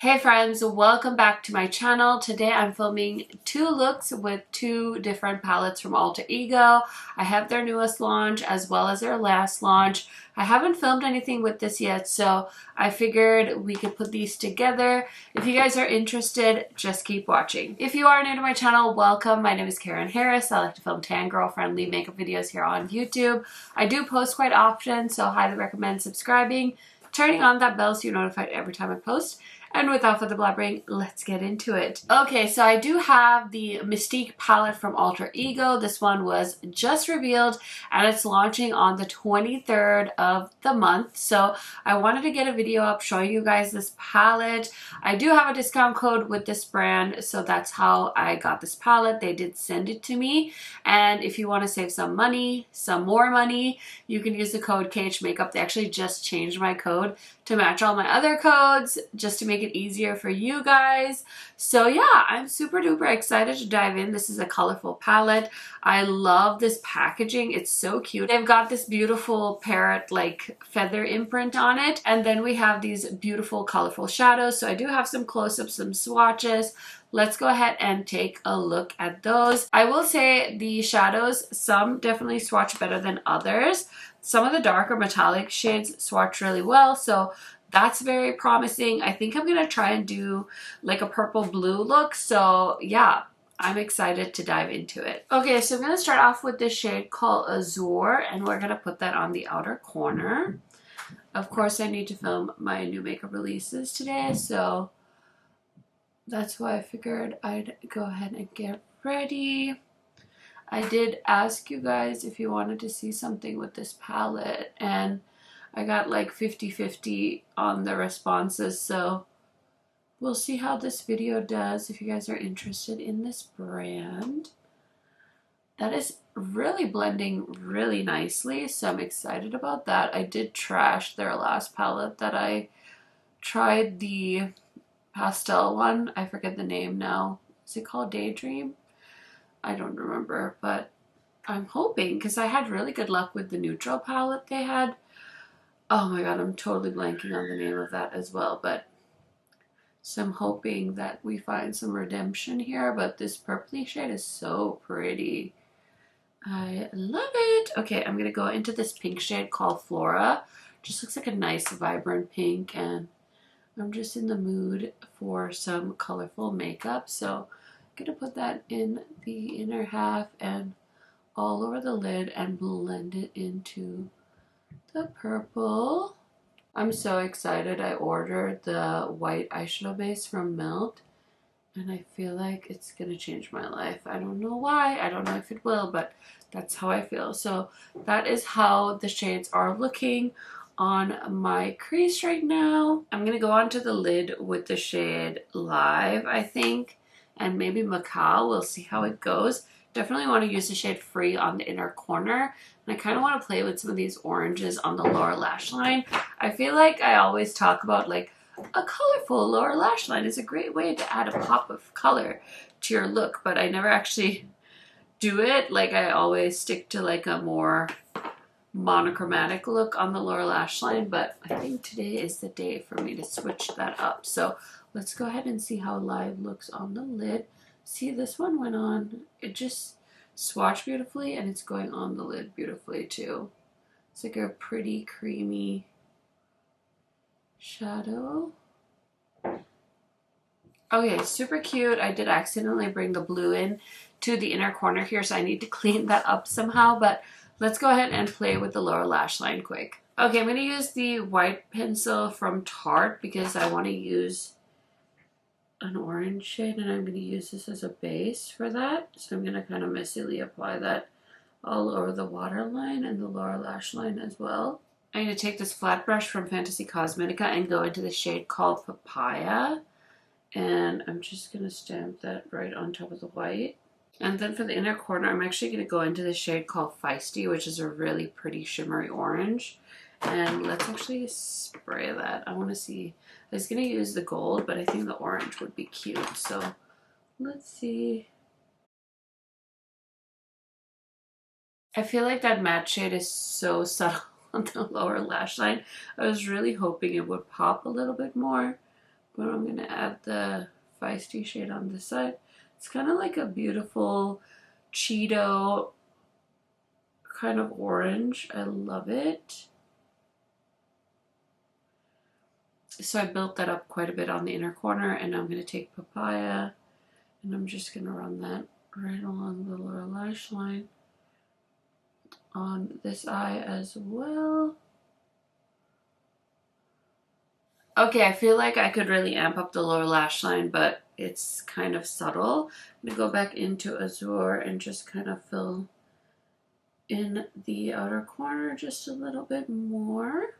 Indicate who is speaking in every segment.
Speaker 1: Hey friends, welcome back to my channel. Today I'm filming two looks with two different palettes from Alter Ego. I have their newest launch as well as their last launch. I haven't filmed anything with this yet, so I figured we could put these together. If you guys are interested, just keep watching. If you are new to my channel, welcome. My name is KARENHARRIS. I like to film tan girl friendly makeup videos here on YouTube. I do post quite often, so highly recommend subscribing, turning on that bell so you're notified every time I post. And without further blabbering, let's get into it. Okay, so I do have the Mystique palette from Alter Ego. This one was just revealed and it's launching on the 23rd of the month. So I wanted to get a video up showing you guys this palette. I do have a discount code with this brand, so that's how I got this palette. They did send it to me. And if you want to save some money, some more money, you can use the code KHMAKEUP. They actually just changed my code to match all my other codes just to make it easier for you guys. So yeah, I'm super duper excited to dive in. This is a colorful palette. I love this packaging. It's so cute. They've got this beautiful parrot like feather imprint on it. And then we have these beautiful colorful shadows. So I do have some close-ups, some swatches. Let's go ahead and take a look at those. I will say the shadows, some definitely swatch better than others. Some of the darker metallic shades swatch really well, so that's very promising. I think I'm going to try and do like a purple blue look, so yeah, I'm excited to dive into it. Okay, so I'm going to start off with this shade called Azure, and we're going to put that on the outer corner. Of course, I need to film my new makeup releases today, so that's why I figured I'd go ahead and get ready. I did ask you guys if you wanted to see something with this palette, and I got like 50-50 on the responses, so we'll see how this video does if you guys are interested in this brand. That is really blending really nicely, so I'm excited about that. I did trash their last palette that I tried, the pastel one. I forget the name now. Is it called Daydream? I don't remember, but I'm hoping, because I had really good luck with the neutral palette they had. Oh my god, I'm totally blanking on the name of that as well, but so I'm hoping that we find some redemption here. But this purpley shade is so pretty. I love it. Okay, I'm gonna go into this pink shade called Flora. Just looks like a nice vibrant pink, and I'm just in the mood for some colorful makeup, so I'm gonna put that in the inner half and all over the lid and blend it into the purple. I'm so excited. I ordered the white eyeshadow base from Melt, and I feel like it's gonna change my life. I don't know why. I don't know if it will, but that's how I feel. So that is how the shades are looking on my crease right now. I'm gonna go onto the lid with the shade Live, I think, and maybe Macau. We'll see how it goes. Definitely want to use the shade Free on the inner corner, and I kind of want to play with some of these oranges on the lower lash line. I feel like I always talk about like a colorful lower lash line is a great way to add a pop of color to your look, but I never actually do it. Like, I always stick to like a more monochromatic look on the lower lash line, but I think today is the day for me to switch that up. So let's go ahead and see how Live looks on the lid. See, this one went on, it just swatched beautifully, and it's going on the lid beautifully too. It's like a pretty creamy shadow. Okay, super cute. I did accidentally bring the blue in to the inner corner here, so I need to clean that up somehow, but let's go ahead and play with the lower lash line quick. Okay, I'm going to use the white pencil from Tarte because I want to use an orange shade, and I'm going to use this as a base for that. So I'm going to kind of messily apply that all over the waterline and the lower lash line as well. I'm going to take this flat brush from Fantasy Cosmetica and go into the shade called Papaya. And I'm just going to stamp that right on top of the white. And then for the inner corner, I'm actually going to go into the shade called Feisty, which is a really pretty shimmery orange. And let's actually spray that. I want to see. I was going to use the gold, but I think the orange would be cute. So let's see. I feel like that matte shade is so subtle on the lower lash line. I was really hoping it would pop a little bit more, But I'm gonna add the Feisty shade on this side. It's kind of like a beautiful Cheeto kind of orange. I love it. So I built that up quite a bit on the inner corner, and I'm going to take Papaya and I'm just going to run that right along the lower lash line on this eye as well. Okay, I feel like I could really amp up the lower lash line, but it's kind of subtle. I'm going to go back into Azure and just kind of fill in the outer corner just a little bit more.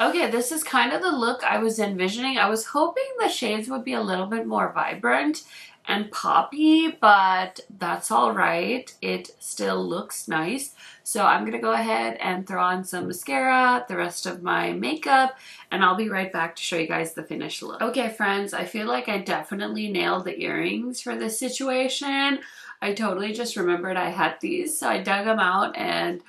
Speaker 1: Okay, this is kind of the look I was envisioning. I was hoping the shades would be a little bit more vibrant and poppy, but that's all right. It still looks nice. So I'm going to go ahead and throw on some mascara, the rest of my makeup, and I'll be right back to show you guys the finished look. Okay, friends, I feel like I definitely nailed the earrings for this situation. I totally just remembered I had these, so I dug them out, and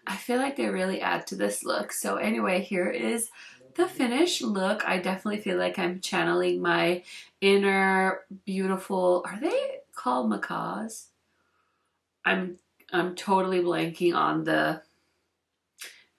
Speaker 1: I feel like they really add to this look. So anyway, here is the finished look. I definitely feel like I'm channeling my inner beautiful, are they called macaws? I'm totally blanking on the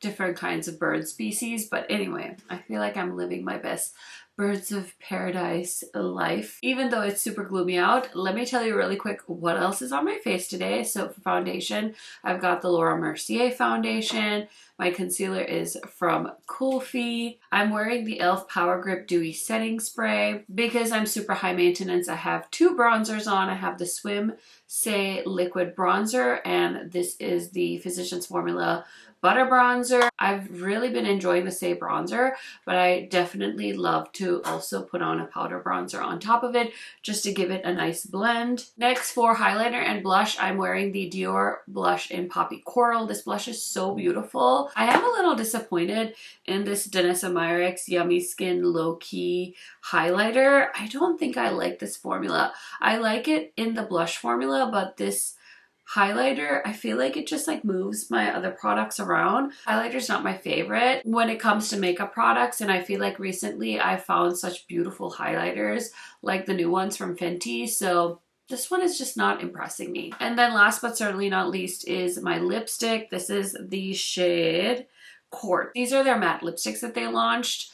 Speaker 1: different kinds of bird species, but anyway, I feel like I'm living my best birds of paradise life. Even though it's super gloomy out, let me tell you really quick what else is on my face today. So for foundation, I've got the Laura Mercier foundation. My concealer is from Kulfi. I'm wearing the e.l.f. Power Grip Dewy Setting Spray. Because I'm super high maintenance, I have two bronzers on. I have the Swim Say Liquid Bronzer, and this is the Physicians Formula Butter Bronzer. I've really been enjoying the Say bronzer, but I definitely love to also put on a powder bronzer on top of it just to give it a nice blend. Next, for highlighter and blush, I'm wearing the Dior blush in Poppy Coral. This blush is so beautiful. I am a little disappointed in this Danessa Myricks Yummy Skin Low Key highlighter. I don't think I like this formula. I like it in the blush formula, but this highlighter, I feel like it just like moves my other products around. Highlighter's not my favorite when it comes to makeup products, and I feel like recently I found such beautiful highlighters like the new ones from Fenty, so this one is just not impressing me. And then last but certainly not least is my lipstick. This is the shade Court. These are their matte lipsticks that they launched.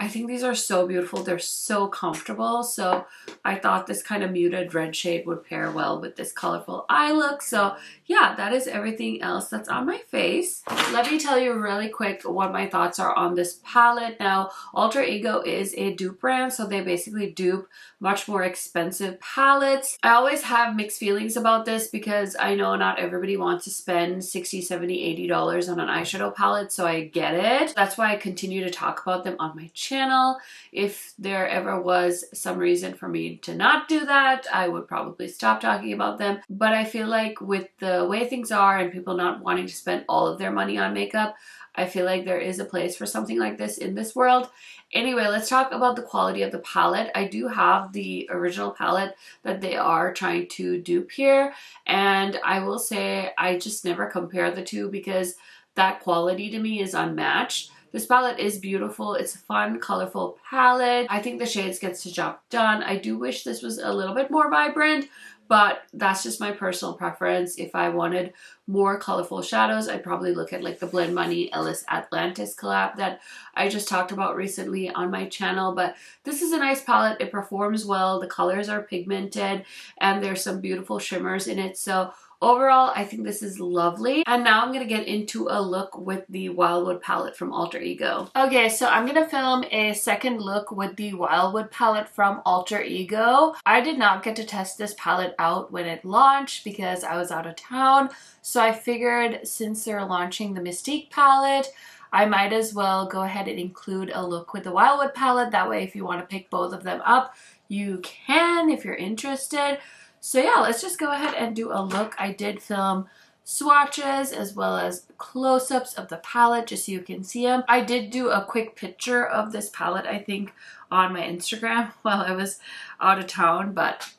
Speaker 1: I think these are so beautiful. They're so comfortable. So I thought this kind of muted red shade would pair well with this colorful eye look. So yeah, that is everything else that's on my face. Let me tell you really quick what my thoughts are on this palette. Now, Alter Ego is a dupe brand, so they basically dupe much more expensive palettes. I always have mixed feelings about this because I know not everybody wants to spend $60, $70, $80 on an eyeshadow palette, so I get it. That's why I continue to talk about them on my channel. If there ever was some reason for me to not do that, I would probably stop talking about them. But I feel like with the way things are and people not wanting to spend all of their money on makeup, I feel like there is a place for something like this in this world. Anyway, let's talk about the quality of the palette. I do have the original palette that they are trying to dupe here, and I will say I just never compare the two because that quality to me is unmatched. This palette is beautiful. It's a fun, colorful palette. I think the shades gets the job done. I do wish this was a little bit more vibrant, but that's just my personal preference. If I wanted more colorful shadows, I'd probably look at like the Blend Money Ellis Atlantis collab that I just talked about recently on my channel. But this is a nice palette. It performs well. The colors are pigmented and there's some beautiful shimmers in it. So overall, I think this is lovely. And now I'm going to get into a look with the Wildwood palette from Alter Ego. Okay, so I'm going to film a second look with the Wildwood palette from Alter Ego. I did not get to test this palette out when it launched because I was out of town. So I figured since they're launching the Mystique palette, I might as well go ahead and include a look with the Wildwood palette. That way, if you want to pick both of them up, you can if you're interested. So yeah, let's just go ahead and do a look. I did film swatches as well as close-ups of the palette just so you can see them. I did do a quick picture of this palette, I think, on my Instagram while I was out of town, but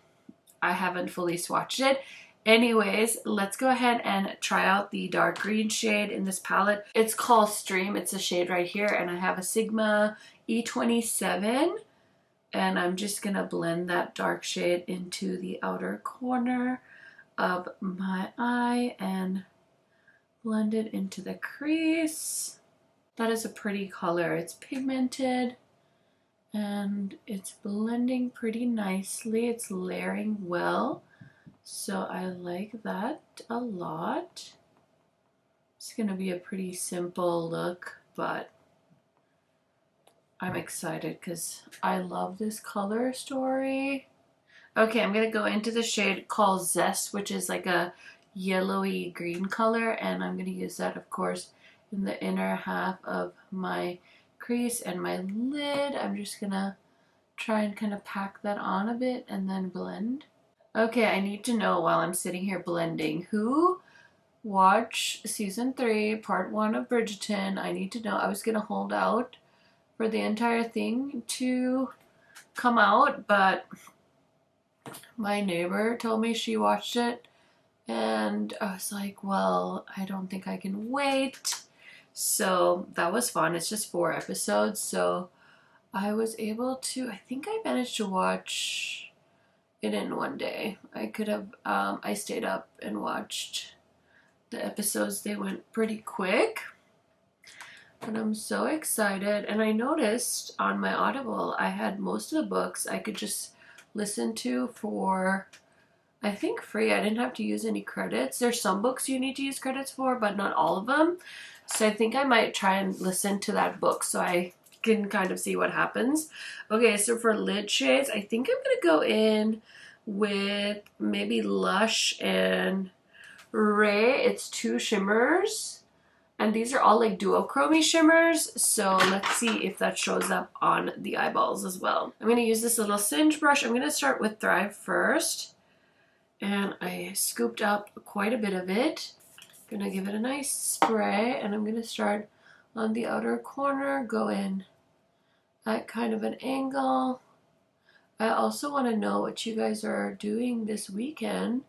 Speaker 1: I haven't fully swatched it. Anyways, let's go ahead and try out the dark green shade in this palette. It's called Stream. It's a shade right here, and I have a Sigma E27, and I'm just gonna blend that dark shade into the outer corner of my eye and blend it into the crease. That is a pretty color. It's pigmented and it's blending pretty nicely. It's layering well. So I like that a lot. It's gonna be a pretty simple look, but I'm excited because I love this color story. Okay, I'm gonna go into the shade called Zest, which is like a yellowy green color, and I'm gonna use that, of course, in the inner half of my crease and my lid. I'm just gonna try and kind of pack that on a bit and then blend. Okay, I need to know while I'm sitting here blending, who watched season 3, part 1 of Bridgerton? I need to know. I was gonna hold out for the entire thing to come out, but my neighbor told me she watched it, and I was like, well, I don't think I can wait. So that was fun. It's just 4 episodes, so I was able to, I think I managed to watch it in one day. I could have, I stayed up and watched the episodes. They went pretty quick, and I'm so excited. And I noticed on my Audible, I had most of the books I could just listen to for, I think, free. I didn't have to use any credits. There's some books you need to use credits for, but not all of them. So I think I might try and listen to that book so I can kind of see what happens. Okay, so for lid shades, I think I'm gonna go in with maybe Lush and Ray. It's 2 shimmers, and these are all like duochrome shimmers, so let's see if that shows up on the eyeballs as well. I'm gonna use this little Singe brush. I'm gonna start with Thrive first, and I scooped up quite a bit of it. Gonna give it a nice spray, and I'm gonna start on the outer corner, go in at kind of an angle. I also want to know what you guys are doing this weekend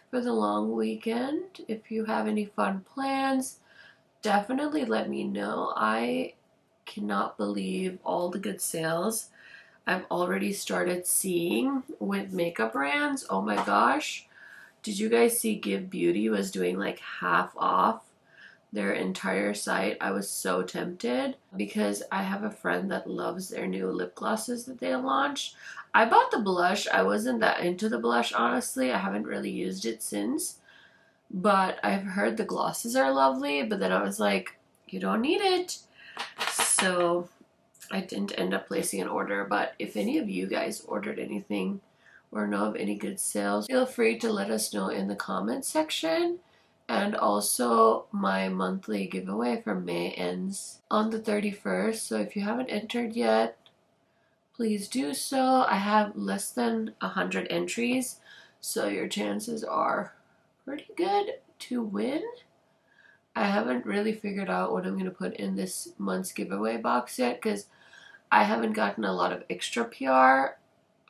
Speaker 1: for the long weekend. If you have any fun plans, definitely let me know. I cannot believe all the good sales I've already started seeing with makeup brands. Oh my gosh. Did you guys see Give Beauty was doing like half off their entire site? I was so tempted because I have a friend that loves their new lip glosses that they launched. I bought the blush. I wasn't that into the blush, honestly. I haven't really used it since, but I've heard the glosses are lovely, but then I was like, you don't need it. So I didn't end up placing an order, but if any of you guys ordered anything or know of any good sales, feel free to let us know in the comments section. And also, my monthly giveaway for May ends on the 31st, so if you haven't entered yet, please do so. I have less than 100 entries, so your chances are pretty good to win. I haven't really figured out what I'm going to put in this month's giveaway box yet, because I haven't gotten a lot of extra PR,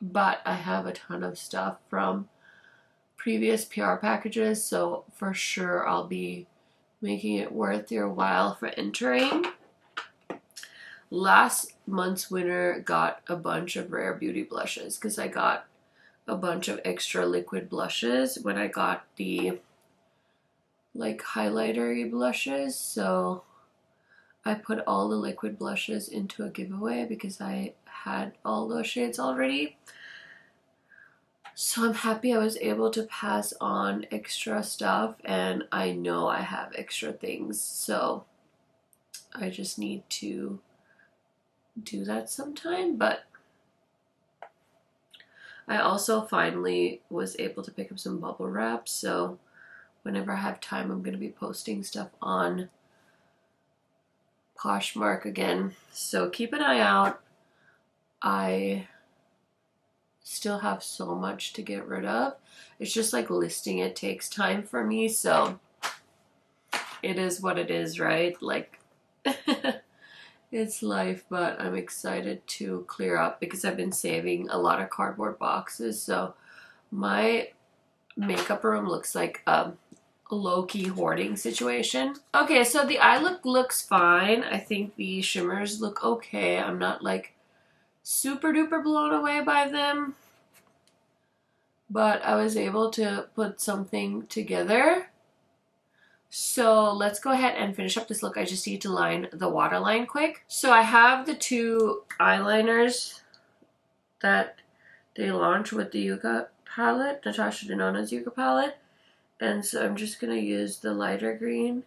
Speaker 1: but I have a ton of stuff from previous PR packages, so for sure I'll be making it worth your while for entering. Last month's winner got a bunch of Rare Beauty blushes because I got a bunch of extra liquid blushes when I got the like highlighter-y blushes, so I put all the liquid blushes into a giveaway because I had all those shades already. So I'm happy I was able to pass on extra stuff, and I know I have extra things, so I just need to do that sometime. But I also finally was able to pick up some bubble wrap, so whenever I have time I'm going to be posting stuff on Poshmark again, so keep an eye out. I still have so much to get rid of. It's just like listing it takes time for me, so it is what it is, right? Like it's life, but I'm excited to clear up because I've been saving a lot of cardboard boxes. So my makeup room looks like a low-key hoarding situation. Okay, so the eye look looks fine. I think the shimmers look okay. I'm not like super duper blown away by them, but I was able to put something together. So let's go ahead and finish up this look. I just need to line the waterline quick. So I have the two eyeliners that they launched with the Yucca palette, Natasha Denona's Yucca palette. And so I'm just going to use the lighter green.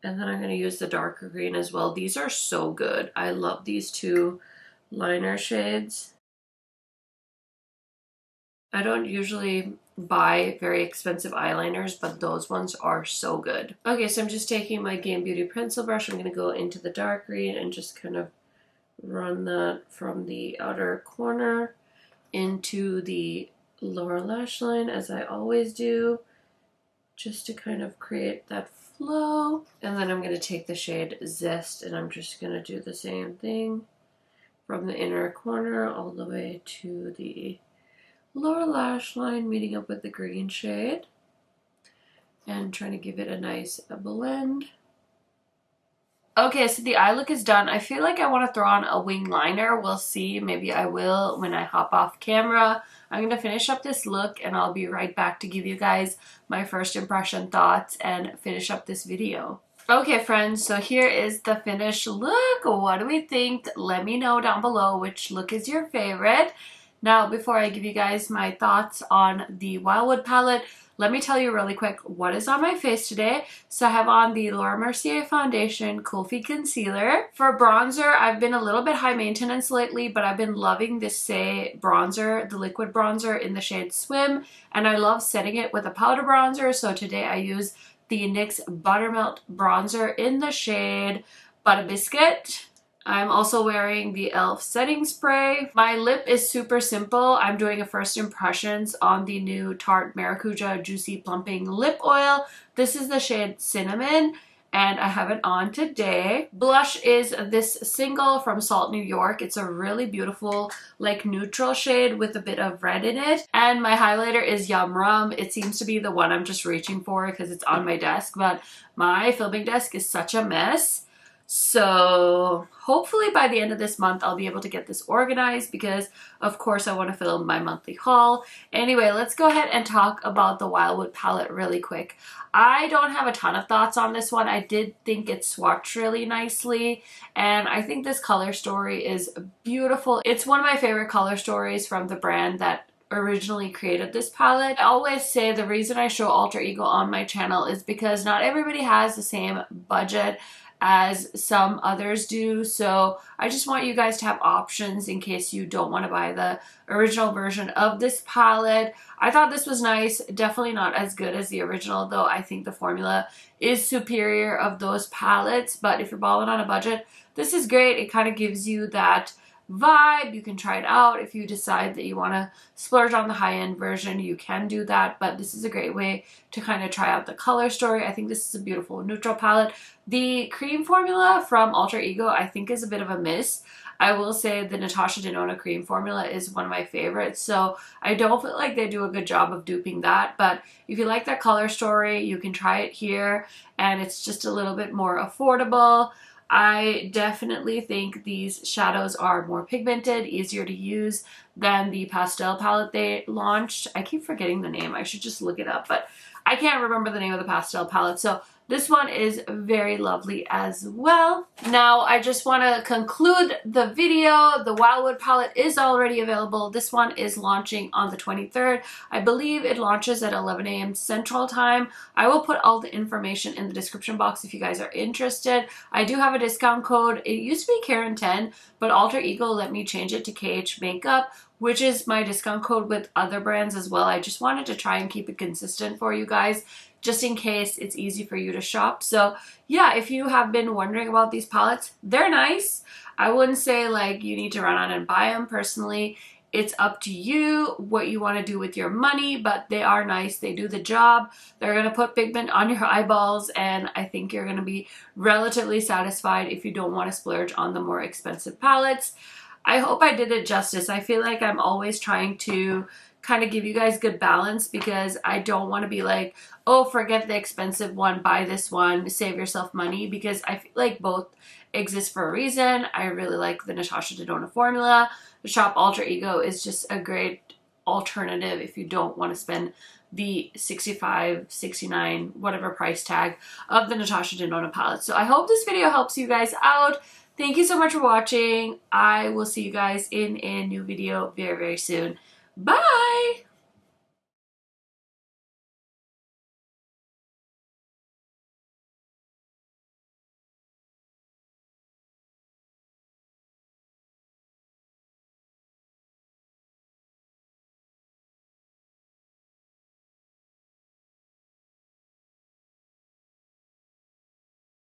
Speaker 1: And then I'm going to use the darker green as well. These are so good. I love these two liner shades. I don't usually buy very expensive eyeliners, but those ones are so good. Okay, so I'm just taking my Game Beauty pencil brush. I'm going to go into the dark green and just kind of run that from the outer corner into the lower lash line, as I always do, just to kind of create that flow. And then I'm going to take the shade Zest, and I'm just going to do the same thing from the inner corner all the way to the lower lash line, meeting up with the green shade and trying to give it a nice blend. Okay, so the eye look is done. I feel like I want to throw on a wing liner. We'll see. Maybe I will when I hop off camera. I'm going to finish up this look and I'll be right back to give you guys my first impression thoughts and finish up this video. Okay, friends, so here is the finished look. What do we think? Let me know down below which look is your favorite. Now, before I give you guys my thoughts on the Wildwood palette, let me tell you really quick what is on my face today. So I have on the Laura Mercier Foundation Cool Feet Concealer. For bronzer, I've been a little bit high maintenance lately, but I've been loving this Say bronzer, the liquid bronzer in the shade Swim, and I love setting it with a powder bronzer. So today I use the NYX Buttermelt bronzer in the shade Butter Biscuit. I'm also wearing the e.l.f. setting spray. My lip is super simple. I'm doing a first impressions on the new Tarte Maracuja Juicy Plumping Lip Oil. This is the shade Cinnamon, and I have it on today. Blush is this single from Salt New York. It's a really beautiful, like, neutral shade with a bit of red in it. And my highlighter is Yum Rum. It seems to be the one I'm just reaching for because it's on my desk, but my filming desk is such a mess. So hopefully by the end of this month, I'll be able to get this organized because, of course, I want to film my monthly haul. Anyway, let's go ahead and talk about the Wildwood palette really quick. I don't have a ton of thoughts on this one. I did think it swatched really nicely, and I think this color story is beautiful. It's one of my favorite color stories from the brand that originally created this palette. I always say the reason I show Alter Ego on my channel is because not everybody has the same budget as some others do, so I just want you guys to have options in case you don't want to buy the original version of this palette. I thought this was nice, definitely not as good as the original, though I think the formula is superior of those palettes, but if you're balling on a budget, this is great. It kind of gives you that vibe. You can try it out. If you decide that you want to splurge on the high-end version, you can do that, but this is a great way to kind of try out the color story. I think this is a beautiful neutral palette. The cream formula from Alter Ego I think is a bit of a miss. I will say the Natasha Denona cream formula is one of my favorites, so I don't feel like they do a good job of duping that, but if you like that color story, you can try it here, and it's just a little bit more affordable. I definitely think these shadows are more pigmented, easier to use than the pastel palette they launched. I keep forgetting the name. I should just look it up, but I can't remember the name of the pastel palette. So this one is very lovely as well. Now, I just want to conclude the video. The Wildwood palette is already available. This one is launching on the 23rd. I believe it launches at 11 a.m. Central Time. I will put all the information in the description box if you guys are interested. I do have a discount code. It used to be Karen10, but Alter Ego let me change it to KHMAKEUP, which is my discount code with other brands as well. I just wanted to try and keep it consistent for you guys, just in case it's easy for you to shop. So yeah, if you have been wondering about these palettes, they're nice. I wouldn't say like you need to run out and buy them. Personally, it's up to you what you want to do with your money, but they are nice. They do the job. They're going to put pigment on your eyeballs, and I think you're going to be relatively satisfied if you don't want to splurge on the more expensive palettes. I hope I did it justice. I feel like I'm always trying to kind of give you guys good balance, because I don't want to be like, oh, forget the expensive one, buy this one, save yourself money, because I feel like both exist for a reason. I really like the Natasha Denona formula. The Shop Alter Ego is just a great alternative if you don't want to spend the $65, $69, whatever price tag of the Natasha Denona palette. So I hope this video helps you guys out. Thank you so much for watching. I will see you guys in a new video very, very soon. Bye!